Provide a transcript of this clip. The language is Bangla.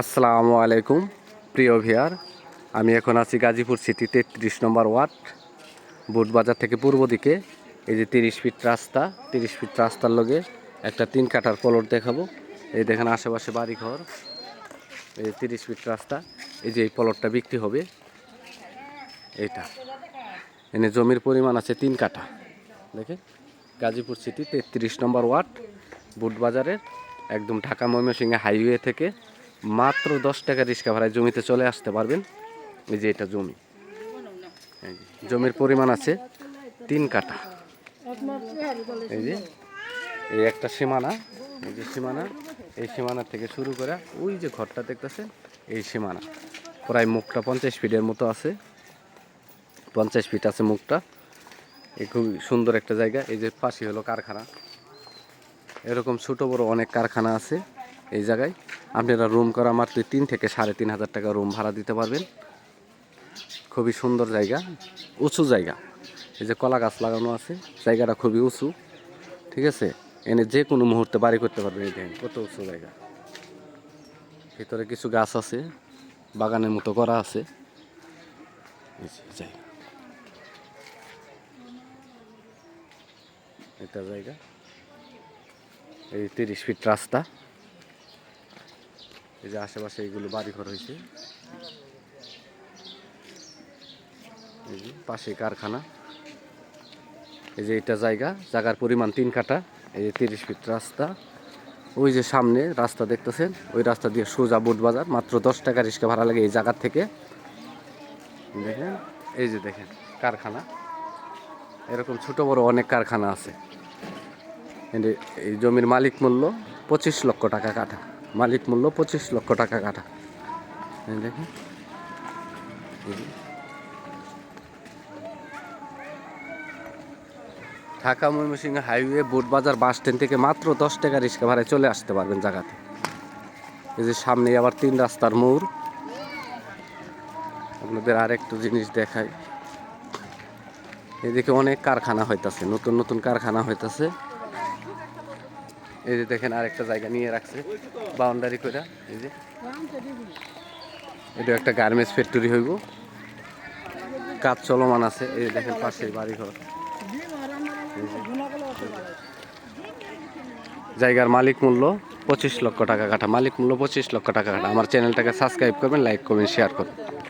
আসসালামু আলাইকুম প্রিয় ভিয়ার, আমি এখন আছি গাজীপুর সিটি 33 নম্বর ওয়ার্ড, বুটবাজার থেকে পূর্ব দিকে। এই যে 30 ফিট রাস্তা, 30 ফিট রাস্তার লগে একটা 3 কাঠার প্লট দেখাবো। এই দেখেন আশেপাশে বাড়িঘর, এই যে 30 ফিট রাস্তা। এই যে এই প্লটটা বিক্রি হবে, এইটা এনে জমির পরিমাণ আছে 3 কাঠা। দেখেন গাজীপুর সিটি 33 নম্বর ওয়ার্ড, বুটবাজারের একদম ঢাকা ময়মনসিংহ হাইওয়ে থেকে মাত্র 10 টাকা রিক্সা ভাড়ায় জমিতে চলে আসতে পারবেন। এই যে এটা জমি, জমির পরিমাণ আছে 3 কাঠা। এই যে এই একটা সীমানা, এই যে সীমানা, এই সীমানা থেকে শুরু করে ওই যে ঘরটা দেখতেছেন, এই সীমানা প্রায় মুখটা 50 ফিটের মতো আছে, 50 ফিট আছে মুখটা। এই খুব সুন্দর একটা জায়গা। এই যে পাশে হলো কারখানা, এরকম ছোট বড় অনেক কারখানা আছে এই জায়গায়। আপনারা রুম করা মাত্র 3 থেকে 3,500 টাকা রুম ভাড়া দিতে পারবেন। খুবই সুন্দর জায়গা, উঁচু জায়গা। এই যে কলা গাছ লাগানো আছে, জায়গাটা খুবই উঁচু, ঠিক আছে। এনে যে কোনো মুহূর্তে বাড়ি করতে পারবেন। এই দেখেন কত উঁচু জায়গা, ভিতরে কিছু গাছ আছে, বাগানের মতো করা আছে। জায়গা এটা জায়গা, এই 30 ফিট রাস্তা। এই যে আশেপাশে এইগুলো বাড়িঘর হয়েছে, এই যে পাশে কারখানা। এই যে এটা জায়গা, জায়গার পরিমাণ 3 কাঠা। এই যে 30 ফিট রাস্তা, ওই যে সামনে রাস্তা দেখতেছেন, ওই রাস্তা দিয়ে সোজা বুটবাজার। মাত্র 10 টাকা রিক্সা ভাড়া লাগে এই জায়গার থেকে। দেখেন এই যে দেখেন কারখানা, এরকম ছোট বড় অনেক কারখানা আছে। এই জমির মালিক মূল্য 25 লক্ষ টাকা কাঠা, মালিক মূল্য 25 লক্ষ টাকা কাঠা। দেখেন Dhaka Mymensingh highway Butbazar bus stand থেকে মাত্র 10 টাকা রিক্সা ভাড়ায় চলে আসতে পারবেন জায়গাতে। এই যে সামনে আবার 3 রাস্তার মোড়। আপনাদের আর একটু জিনিস দেখাই, এদিকে অনেক কারখানা হইতাছে, নতুন নতুন কারখানা হইতাছে। এই যে দেখেন আরেকটা জায়গা নিয়ে রাখছে বাউন্ডারি করে। এই যে এটা একটা গার্মেন্টস ফ্যাক্টরি হইব, কাজ চলমান আছে। এই দেখেন পাশে বাড়িঘর। জায়গার মালিক মূল্য 25 লক্ষ টাকা কাঠা, মালিক মূল্য 25 লক্ষ টাকা কাঠা। আমার চ্যানেলটাকে সাবস্ক্রাইব করবেন, লাইক করবেন, শেয়ার করবেন।